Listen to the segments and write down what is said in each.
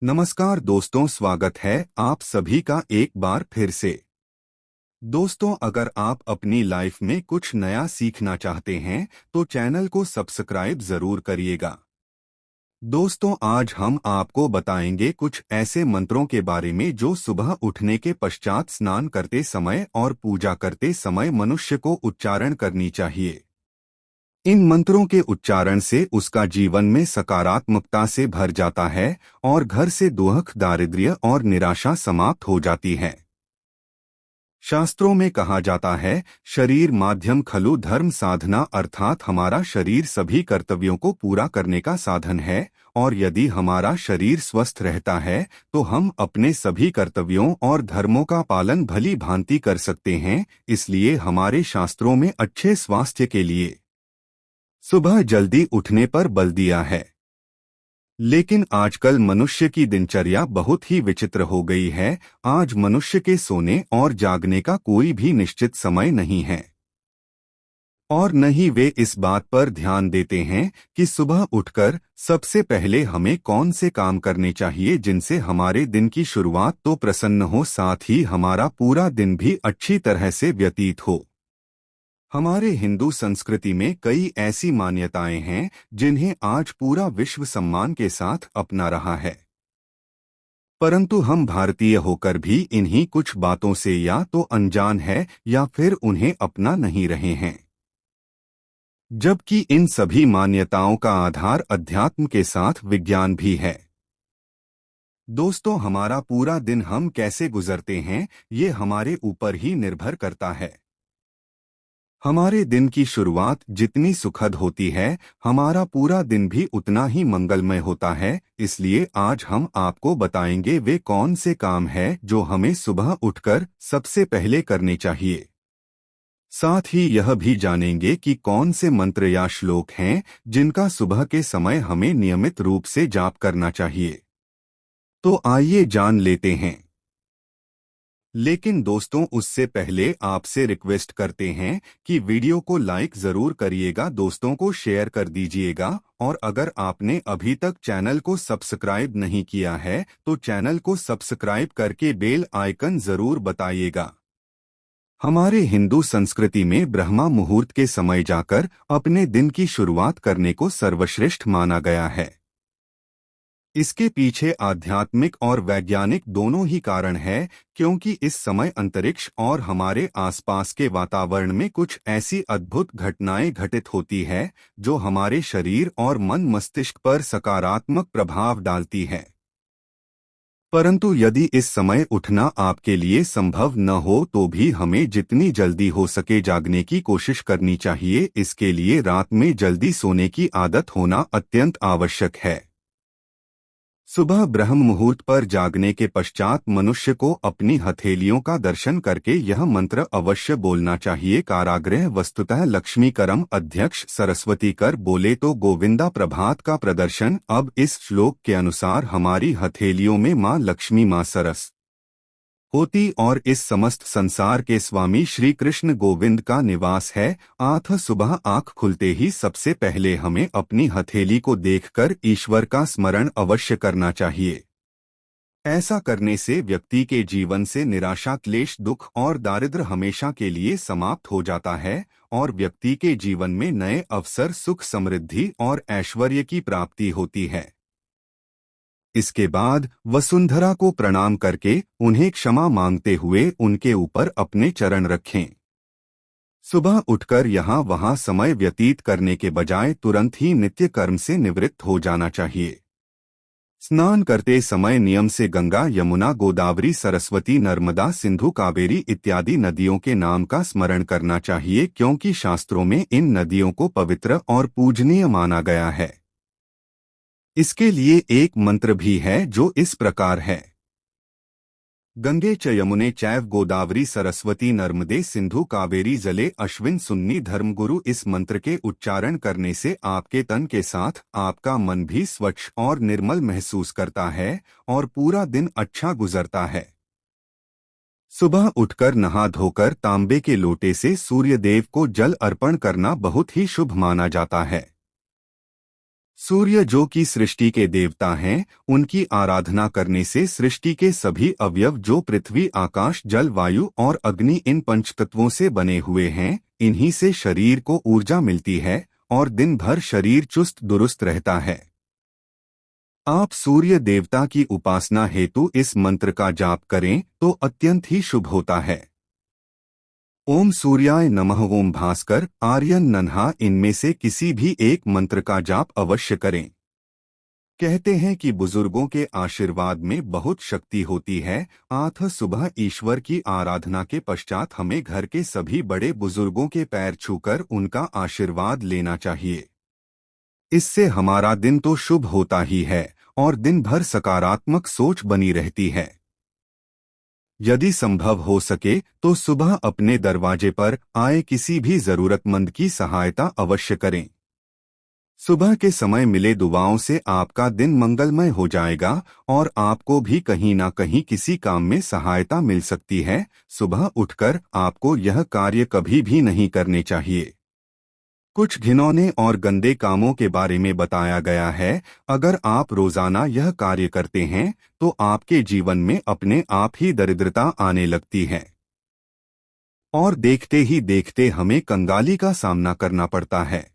नमस्कार दोस्तों, स्वागत है आप सभी का एक बार फिर से। दोस्तों, अगर आप अपनी लाइफ में कुछ नया सीखना चाहते हैं तो चैनल को सब्सक्राइब जरूर करिएगा। दोस्तों, आज हम आपको बताएंगे कुछ ऐसे मंत्रों के बारे में जो सुबह उठने के पश्चात स्नान करते समय और पूजा करते समय मनुष्य को उच्चारण करनी चाहिए। इन मंत्रों के उच्चारण से उसका जीवन में सकारात्मकता से भर जाता है और घर से दुख, दारिद्र्य और निराशा समाप्त हो जाती है। शास्त्रों में कहा जाता है, शरीर माध्यम खलु धर्म साधना, अर्थात हमारा शरीर सभी कर्तव्यों को पूरा करने का साधन है और यदि हमारा शरीर स्वस्थ रहता है तो हम अपने सभी कर्तव्यों और धर्मों का पालन भली भांति कर सकते हैं। इसलिए हमारे शास्त्रों में अच्छे स्वास्थ्य के लिए सुबह जल्दी उठने पर बल दिया है। लेकिन आजकल मनुष्य की दिनचर्या बहुत ही विचित्र हो गई है। आज मनुष्य के सोने और जागने का कोई भी निश्चित समय नहीं है और न ही वे इस बात पर ध्यान देते हैं कि सुबह उठकर सबसे पहले हमें कौन से काम करने चाहिए जिनसे हमारे दिन की शुरुआत तो प्रसन्न हो, साथ ही हमारा पूरा दिन भी अच्छी तरह से व्यतीत हो। हमारे हिंदू संस्कृति में कई ऐसी मान्यताएं हैं जिन्हें आज पूरा विश्व सम्मान के साथ अपना रहा है, परंतु हम भारतीय होकर भी इन्हीं कुछ बातों से या तो अनजान है या फिर उन्हें अपना नहीं रहे हैं, जबकि इन सभी मान्यताओं का आधार अध्यात्म के साथ विज्ञान भी है। दोस्तों, हमारा पूरा दिन हम कैसे गुजरते हैं ये हमारे ऊपर ही निर्भर करता है। हमारे दिन की शुरुआत जितनी सुखद होती है, हमारा पूरा दिन भी उतना ही मंगलमय होता है। इसलिए आज हम आपको बताएंगे वे कौन से काम हैं जो हमें सुबह उठकर सबसे पहले करने चाहिए। साथ ही यह भी जानेंगे कि कौन से मंत्र या श्लोक हैं जिनका सुबह के समय हमें नियमित रूप से जाप करना चाहिए। तो आइए जान लेते हैं। लेकिन दोस्तों, उससे पहले आपसे रिक्वेस्ट करते हैं कि वीडियो को लाइक जरूर करिएगा, दोस्तों को शेयर कर दीजिएगा और अगर आपने अभी तक चैनल को सब्सक्राइब नहीं किया है तो चैनल को सब्सक्राइब करके बेल आइकन जरूर बताइएगा। हमारे हिंदू संस्कृति में ब्रह्मा मुहूर्त के समय जाकर अपने दिन की शुरुआत करने को सर्वश्रेष्ठ माना गया है। इसके पीछे आध्यात्मिक और वैज्ञानिक दोनों ही कारण है, क्योंकि इस समय अंतरिक्ष और हमारे आसपास के वातावरण में कुछ ऐसी अद्भुत घटनाएं घटित होती है जो हमारे शरीर और मन मस्तिष्क पर सकारात्मक प्रभाव डालती है। परंतु यदि इस समय उठना आपके लिए संभव न हो तो भी हमें जितनी जल्दी हो सके जागने की कोशिश करनी चाहिए। इसके लिए रात में जल्दी सोने की आदत होना अत्यंत आवश्यक है। सुबह ब्रह्म मुहूर्त पर जागने के पश्चात मनुष्य को अपनी हथेलियों का दर्शन करके यह मंत्र अवश्य बोलना चाहिए। कारागृह वस्तुतः लक्ष्मी करम अध्यक्ष सरस्वती कर, बोले तो गोविंदा प्रभात का प्रदर्शन। अब इस श्लोक के अनुसार हमारी हथेलियों में माँ लक्ष्मी, माँ सरस होती और इस समस्त संसार के स्वामी श्री कृष्ण गोविंद का निवास है। आठ सुबह आँख खुलते ही सबसे पहले हमें अपनी हथेली को देखकर ईश्वर का स्मरण अवश्य करना चाहिए। ऐसा करने से व्यक्ति के जीवन से निराशा, क्लेश, दुख और दारिद्र्य हमेशा के लिए समाप्त हो जाता है और व्यक्ति के जीवन में नए अवसर, सुख, समृद्धि और ऐश्वर्य की प्राप्ति होती है। इसके बाद वसुंधरा को प्रणाम करके उन्हें क्षमा मांगते हुए उनके ऊपर अपने चरण रखें। सुबह उठकर यहाँ वहाँ समय व्यतीत करने के बजाय तुरंत ही नित्य कर्म से निवृत्त हो जाना चाहिए। स्नान करते समय नियम से गंगा, यमुना, गोदावरी, सरस्वती, नर्मदा, सिंधु, कावेरी इत्यादि नदियों के नाम का स्मरण करना चाहिए, क्योंकि शास्त्रों में इन नदियों को पवित्र और पूजनीय माना गया है। इसके लिए एक मंत्र भी है जो इस प्रकार है, गंगे च यमुने चैव गोदावरी सरस्वती नर्मदे सिंधु कावेरी जले अश्विन सुन्नी धर्मगुरु। इस मंत्र के उच्चारण करने से आपके तन के साथ आपका मन भी स्वच्छ और निर्मल महसूस करता है और पूरा दिन अच्छा गुजरता है। सुबह उठकर नहा धोकर तांबे के लोटे से सूर्य देव को जल अर्पण करना बहुत ही शुभ माना जाता है। सूर्य जो कि सृष्टि के देवता हैं, उनकी आराधना करने से सृष्टि के सभी अवयव जो पृथ्वी, आकाश, जल, वायु और अग्नि इन पंचतत्वों से बने हुए हैं, इन्हीं से शरीर को ऊर्जा मिलती है और दिन भर शरीर चुस्त दुरुस्त रहता है। आप सूर्य देवता की उपासना हेतु इस मंत्र का जाप करें तो अत्यंत ही शुभ होता है। ओम सूर्याय नमः, ओम भास्कर, आर्यन, नन्हा, इनमें से किसी भी एक मंत्र का जाप अवश्य करें। कहते हैं कि बुजुर्गों के आशीर्वाद में बहुत शक्ति होती है। आठ सुबह ईश्वर की आराधना के पश्चात हमें घर के सभी बड़े बुजुर्गों के पैर छूकर उनका आशीर्वाद लेना चाहिए। इससे हमारा दिन तो शुभ होता ही है और दिन भर सकारात्मक सोच बनी रहती है। यदि संभव हो सके तो सुबह अपने दरवाजे पर आए किसी भी जरूरतमंद की सहायता अवश्य करें। सुबह के समय मिले दुआओं से आपका दिन मंगलमय हो जाएगा और आपको भी कहीं ना कहीं किसी काम में सहायता मिल सकती है। सुबह उठकर आपको यह कार्य कभी भी नहीं करने चाहिए। कुछ घिनौने और गंदे कामों के बारे में बताया गया है। अगर आप रोजाना यह कार्य करते हैं तो आपके जीवन में अपने आप ही दरिद्रता आने लगती है और देखते ही देखते हमें कंगाली का सामना करना पड़ता है।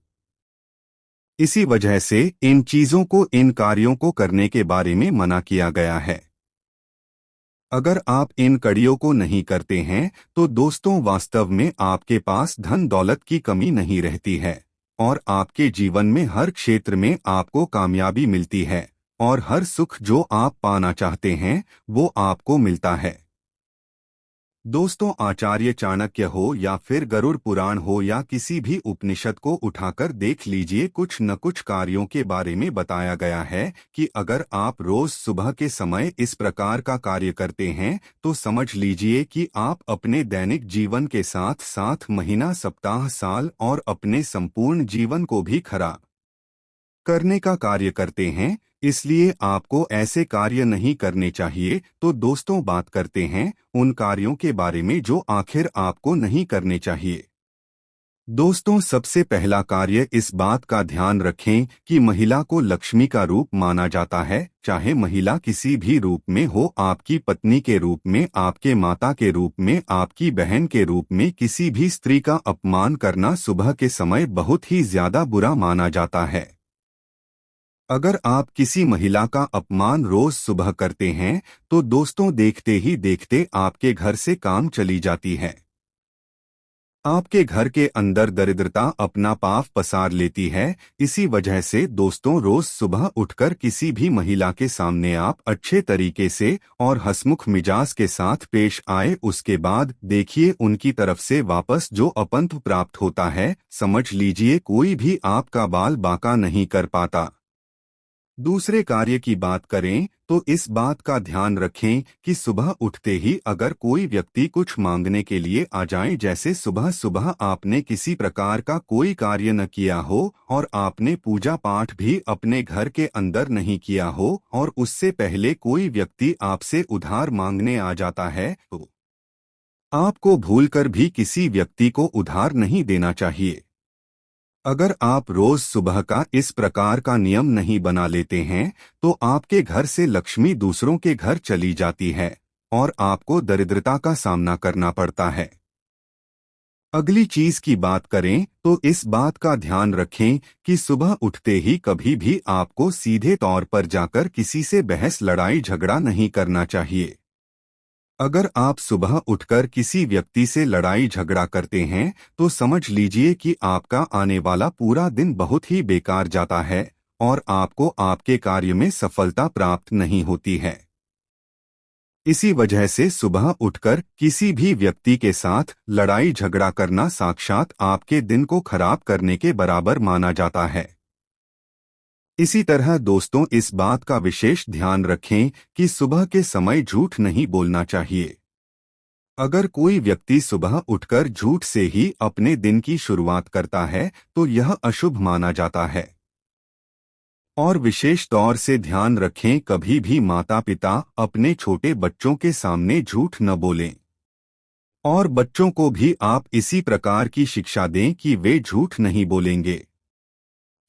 इसी वजह से इन चीजों को, इन कार्यों को करने के बारे में मना किया गया है। अगर आप इन कड़ियों को नहीं करते हैं तो दोस्तों, वास्तव में आपके पास धन दौलत की कमी नहीं रहती है और आपके जीवन में हर क्षेत्र में आपको कामयाबी मिलती है और हर सुख जो आप पाना चाहते हैं वो आपको मिलता है। दोस्तों, आचार्य चाणक्य हो या फिर गरुड़ पुराण हो या किसी भी उपनिषद को उठाकर देख लीजिए, कुछ न कुछ कार्यों के बारे में बताया गया है कि अगर आप रोज सुबह के समय इस प्रकार का कार्य करते हैं तो समझ लीजिए कि आप अपने दैनिक जीवन के साथ साथ महीना, सप्ताह, साल और अपने संपूर्ण जीवन को भी खरा करने का कार्य करते हैं। इसलिए आपको ऐसे कार्य नहीं करने चाहिए। तो दोस्तों, बात करते हैं उन कार्यों के बारे में जो आखिर आपको नहीं करने चाहिए। दोस्तों, सबसे पहला कार्य, इस बात का ध्यान रखें कि महिला को लक्ष्मी का रूप माना जाता है। चाहे महिला किसी भी रूप में हो, आपकी पत्नी के रूप में, आपके माता के रूप में, आपकी बहन के रूप में, किसी भी स्त्री का अपमान करना सुबह के समय बहुत ही ज्यादा बुरा माना जाता है। अगर आप किसी महिला का अपमान रोज सुबह करते हैं तो दोस्तों, देखते ही देखते आपके घर से काम चली जाती है। आपके घर के अंदर दरिद्रता अपना पाव पसार लेती है। इसी वजह से दोस्तों, रोज सुबह उठकर किसी भी महिला के सामने आप अच्छे तरीके से और हंसमुख मिजाज के साथ पेश आए। उसके बाद देखिए, उनकी तरफ से वापस जो अपंत प्राप्त होता है, समझ लीजिए कोई भी आपका बाल बांका नहीं कर पाता। दूसरे कार्य की बात करें तो इस बात का ध्यान रखें कि सुबह उठते ही अगर कोई व्यक्ति कुछ मांगने के लिए आ जाए, जैसे सुबह सुबह आपने किसी प्रकार का कोई कार्य न किया हो और आपने पूजा पाठ भी अपने घर के अंदर नहीं किया हो और उससे पहले कोई व्यक्ति आपसे उधार मांगने आ जाता है, तो आपको भूलकर भी किसी व्यक्ति को उधार नहीं देना चाहिए। अगर आप रोज सुबह का इस प्रकार का नियम नहीं बना लेते हैं तो आपके घर से लक्ष्मी दूसरों के घर चली जाती है और आपको दरिद्रता का सामना करना पड़ता है। अगली चीज की बात करें तो इस बात का ध्यान रखें कि सुबह उठते ही कभी भी आपको सीधे तौर पर जाकर किसी से बहस, लड़ाई, झगड़ा नहीं करना चाहिए। अगर आप सुबह उठकर किसी व्यक्ति से लड़ाई झगड़ा करते हैं तो समझ लीजिए कि आपका आने वाला पूरा दिन बहुत ही बेकार जाता है और आपको आपके कार्य में सफलता प्राप्त नहीं होती है। इसी वजह से सुबह उठकर किसी भी व्यक्ति के साथ लड़ाई झगड़ा करना साक्षात आपके दिन को खराब करने के बराबर माना जाता है। इसी तरह दोस्तों, इस बात का विशेष ध्यान रखें कि सुबह के समय झूठ नहीं बोलना चाहिए। अगर कोई व्यक्ति सुबह उठकर झूठ से ही अपने दिन की शुरुआत करता है तो यह अशुभ माना जाता है। और विशेष तौर से ध्यान रखें, कभी भी माता पिता अपने छोटे बच्चों के सामने झूठ न बोलें और बच्चों को भी आप इसी प्रकार की शिक्षा दें कि वे झूठ नहीं बोलेंगे।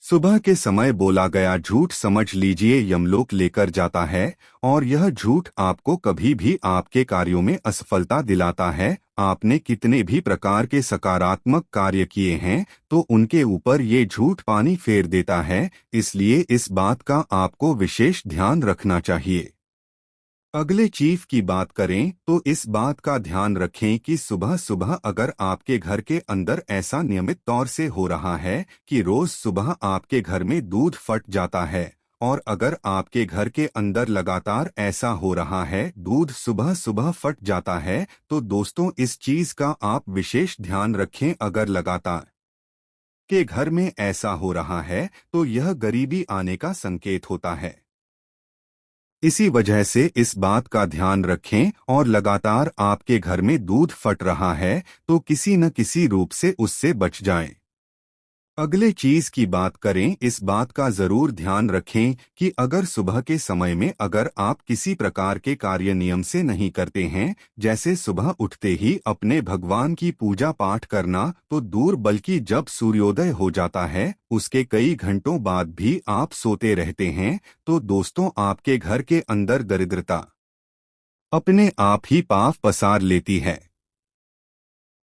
सुबह के समय बोला गया झूठ समझ लीजिए यमलोक लेकर जाता है, और यह झूठ आपको कभी भी आपके कार्यों में असफलता दिलाता है। आपने कितने भी प्रकार के सकारात्मक कार्य किए हैं तो उनके ऊपर ये झूठ पानी फेर देता है, इसलिए इस बात का आपको विशेष ध्यान रखना चाहिए। अगले चीफ की बात करें तो इस बात का ध्यान रखें कि सुबह सुबह अगर आपके घर के अंदर ऐसा नियमित तौर से हो रहा है कि रोज सुबह आपके घर में दूध फट जाता है, और अगर आपके घर के अंदर लगातार ऐसा हो रहा है दूध सुबह सुबह फट जाता है, तो दोस्तों इस चीज का आप विशेष ध्यान रखें। अगर लगातार के घर में ऐसा हो रहा है तो यह गरीबी आने का संकेत होता है। इसी वजह से इस बात का ध्यान रखें, और लगातार आपके घर में दूध फट रहा है तो किसी न किसी रूप से उससे बच जाएं। अगले चीज की बात करें, इस बात का जरूर ध्यान रखें कि अगर सुबह के समय में अगर आप किसी प्रकार के कार्य नियम से नहीं करते हैं, जैसे सुबह उठते ही अपने भगवान की पूजा पाठ करना, तो दूर बल्कि जब सूर्योदय हो जाता है उसके कई घंटों बाद भी आप सोते रहते हैं, तो दोस्तों आपके घर के अंदर दरिद्रता अपने आप ही पाँव पसार लेती है।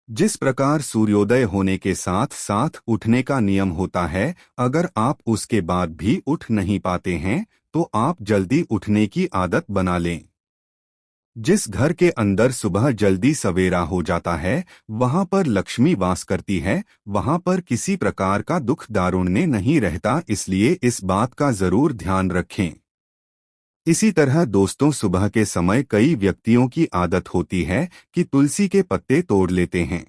जिस प्रकार सूर्योदय होने के साथ साथ उठने का नियम होता है, अगर आप उसके बाद भी उठ नहीं पाते हैं तो आप जल्दी उठने की आदत बना लें। जिस घर के अंदर सुबह जल्दी सवेरा हो जाता है वहां पर लक्ष्मी वास करती है, वहां पर किसी प्रकार का दुख दारुण्य नहीं रहता, इसलिए इस बात का जरूर ध्यान रखें। इसी तरह दोस्तों सुबह के समय कई व्यक्तियों की आदत होती है कि तुलसी के पत्ते तोड़ लेते हैं।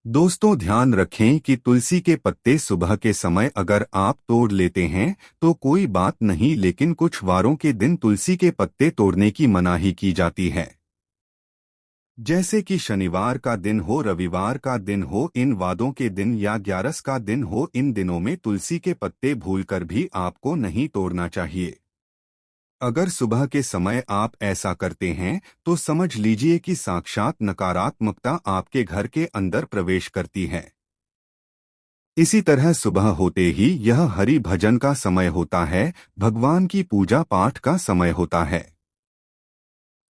दोस्तों ध्यान रखें कि तुलसी के पत्ते सुबह के समय अगर आप तोड़ लेते हैं तो कोई बात नहीं, लेकिन कुछ वारों के दिन तुलसी के पत्ते तोड़ने की मनाही की जाती है। जैसे कि शनिवार का दिन हो, रविवार का दिन हो, इन वादों के दिन या 11 का दिन हो, इन दिनों में तुलसी के पत्ते भूलकर भी आपको नहीं तोड़ना चाहिए। अगर सुबह के समय आप ऐसा करते हैं तो समझ लीजिए कि साक्षात नकारात्मकता आपके घर के अंदर प्रवेश करती है। इसी तरह सुबह होते ही यह हरि भजन का समय होता है, भगवान की पूजा पाठ का समय होता है।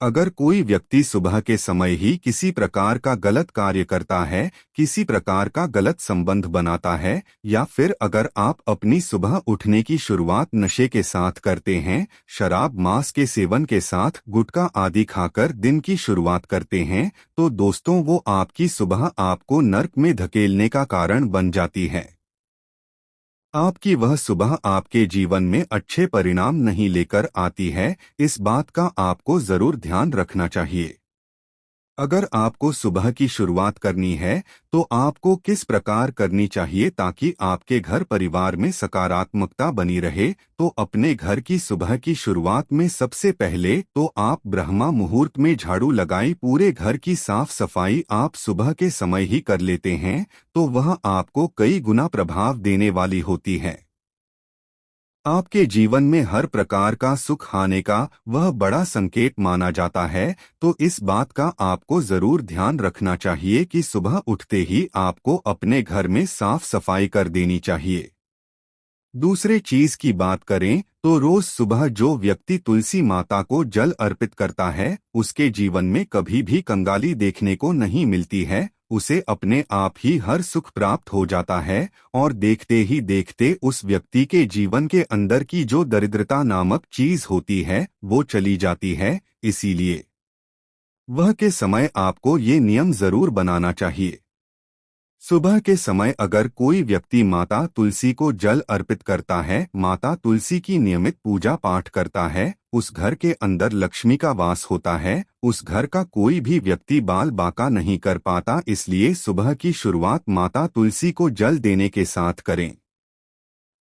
अगर कोई व्यक्ति सुबह के समय ही किसी प्रकार का गलत कार्य करता है, किसी प्रकार का गलत संबंध बनाता है, या फिर अगर आप अपनी सुबह उठने की शुरुआत नशे के साथ करते हैं, शराब मांस के सेवन के साथ गुटखा आदि खाकर दिन की शुरुआत करते हैं, तो दोस्तों वो आपकी सुबह आपको नर्क में धकेलने का कारण बन जाती है। आपकी वह सुबह आपके जीवन में अच्छे परिणाम नहीं लेकर आती है, इस बात का आपको जरूर ध्यान रखना चाहिए। अगर आपको सुबह की शुरुआत करनी है तो आपको किस प्रकार करनी चाहिए ताकि आपके घर परिवार में सकारात्मकता बनी रहे, तो अपने घर की सुबह की शुरुआत में सबसे पहले तो आप ब्रह्मा मुहूर्त में झाड़ू लगाई, पूरे घर की साफ सफाई आप सुबह के समय ही कर लेते हैं, तो वह आपको कई गुना प्रभाव देने वाली होती है। आपके जीवन में हर प्रकार का सुख आने का वह बड़ा संकेत माना जाता है, तो इस बात का आपको जरूर ध्यान रखना चाहिए कि सुबह उठते ही आपको अपने घर में साफ सफाई कर देनी चाहिए। दूसरे चीज की बात करें तो रोज सुबह जो व्यक्ति तुलसी माता को जल अर्पित करता है उसके जीवन में कभी भी कंगाली देखने को नहीं मिलती है, उसे अपने आप ही हर सुख प्राप्त हो जाता है, और देखते ही देखते उस व्यक्ति के जीवन के अंदर की जो दरिद्रता नामक चीज होती है वो चली जाती है। इसीलिए वह के समय आपको ये नियम जरूर बनाना चाहिए। सुबह के समय अगर कोई व्यक्ति माता तुलसी को जल अर्पित करता है, माता तुलसी की नियमित पूजा पाठ करता है, उस घर के अंदर लक्ष्मी का वास होता है, उस घर का कोई भी व्यक्ति बाल बाका नहीं कर पाता, इसलिए सुबह की शुरुआत माता तुलसी को जल देने के साथ करें।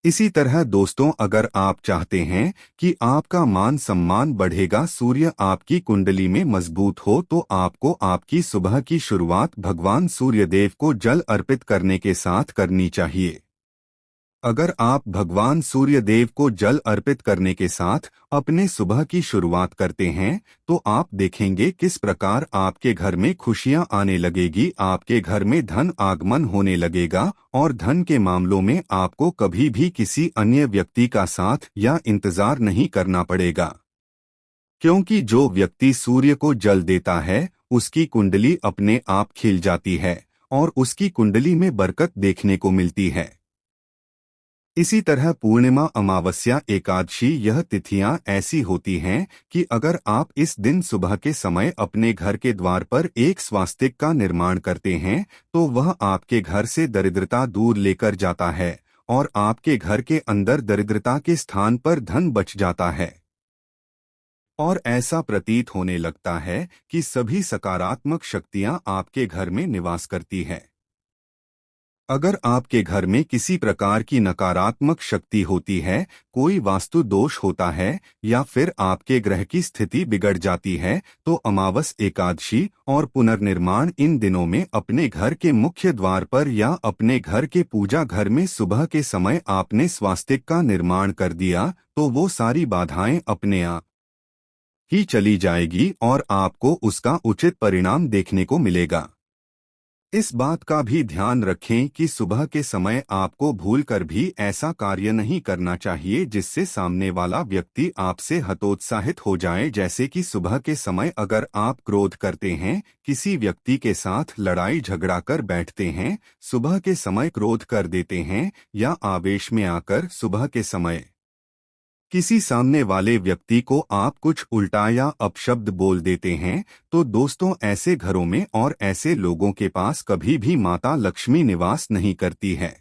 इसी तरह दोस्तों अगर आप चाहते हैं कि आपका मान सम्मान बढ़ेगा, सूर्य आपकी कुंडली में मजबूत हो, तो आपको आपकी सुबह की शुरुआत भगवान सूर्यदेव को जल अर्पित करने के साथ करनी चाहिए। अगर आप भगवान सूर्य देव को जल अर्पित करने के साथ अपने सुबह की शुरुआत करते हैं तो आप देखेंगे किस प्रकार आपके घर में खुशियां आने लगेगी, आपके घर में धन आगमन होने लगेगा और धन के मामलों में आपको कभी भी किसी अन्य व्यक्ति का साथ या इंतजार नहीं करना पड़ेगा। क्योंकि जो व्यक्ति सूर्य को जल देता है उसकी कुंडली अपने आप खिल जाती है और उसकी कुंडली में बरकत देखने को मिलती है। इसी तरह पूर्णिमा, अमावस्या, एकादशी यह तिथियां ऐसी होती हैं कि अगर आप इस दिन सुबह के समय अपने घर के द्वार पर एक स्वास्तिक का निर्माण करते हैं तो वह आपके घर से दरिद्रता दूर लेकर जाता है और आपके घर के अंदर दरिद्रता के स्थान पर धन बच जाता है और ऐसा प्रतीत होने लगता है कि सभी सकारात्मक शक्तियां आपके घर में निवास करती है। अगर आपके घर में किसी प्रकार की नकारात्मक शक्ति होती है, कोई वास्तु दोष होता है या फिर आपके ग्रह की स्थिति बिगड़ जाती है तो अमावस, एकादशी और पुनर्निर्माण इन दिनों में अपने घर के मुख्य द्वार पर या अपने घर के पूजा घर में सुबह के समय आपने स्वास्तिक का निर्माण कर दिया तो वो सारी बाधाएं अपने आप ही चली जाएगी और आपको उसका उचित परिणाम देखने को मिलेगा। इस बात का भी ध्यान रखें कि सुबह के समय आपको भूलकर भी ऐसा कार्य नहीं करना चाहिए जिससे सामने वाला व्यक्ति आपसे हतोत्साहित हो जाए। जैसे कि सुबह के समय अगर आप क्रोध करते हैं, किसी व्यक्ति के साथ लड़ाई झगड़ा कर बैठते हैं, सुबह के समय क्रोध कर देते हैं या आवेश में आकर सुबह के समय किसी सामने वाले व्यक्ति को आप कुछ उल्टा या अपशब्द बोल देते हैं तो दोस्तों ऐसे घरों में और ऐसे लोगों के पास कभी भी माता लक्ष्मी निवास नहीं करती है।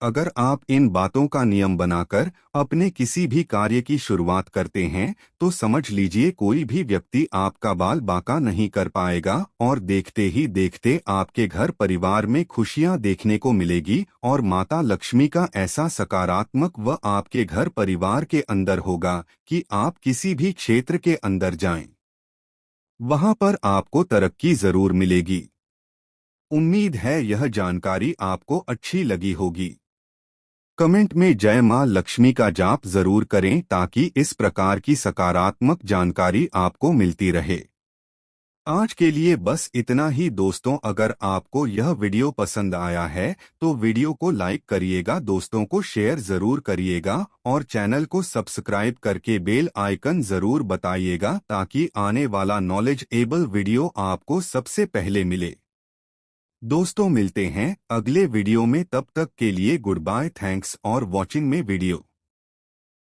अगर आप इन बातों का नियम बनाकर अपने किसी भी कार्य की शुरुआत करते हैं तो समझ लीजिए कोई भी व्यक्ति आपका बाल बांका नहीं कर पाएगा और देखते ही देखते आपके घर परिवार में खुशियां देखने को मिलेगी और माता लक्ष्मी का ऐसा सकारात्मक व आपके घर परिवार के अंदर होगा कि आप किसी भी क्षेत्र के अंदर जाएं, वहां पर आपको तरक्की जरूर मिलेगी। उम्मीद है यह जानकारी आपको अच्छी लगी होगी। कमेंट में जय मां लक्ष्मी का जाप जरूर करें ताकि इस प्रकार की सकारात्मक जानकारी आपको मिलती रहे। आज के लिए बस इतना ही दोस्तों। अगर आपको यह वीडियो पसंद आया है तो वीडियो को लाइक करिएगा, दोस्तों को शेयर जरूर करिएगा और चैनल को सब्सक्राइब करके बेल आइकन जरूर बताइएगा ताकि आने वाला नॉलेज एबल वीडियो आपको सबसे पहले मिले। दोस्तों मिलते हैं अगले वीडियो में, तब तक के लिए गुड बाय, थैंक्स और वॉचिंग में वीडियो।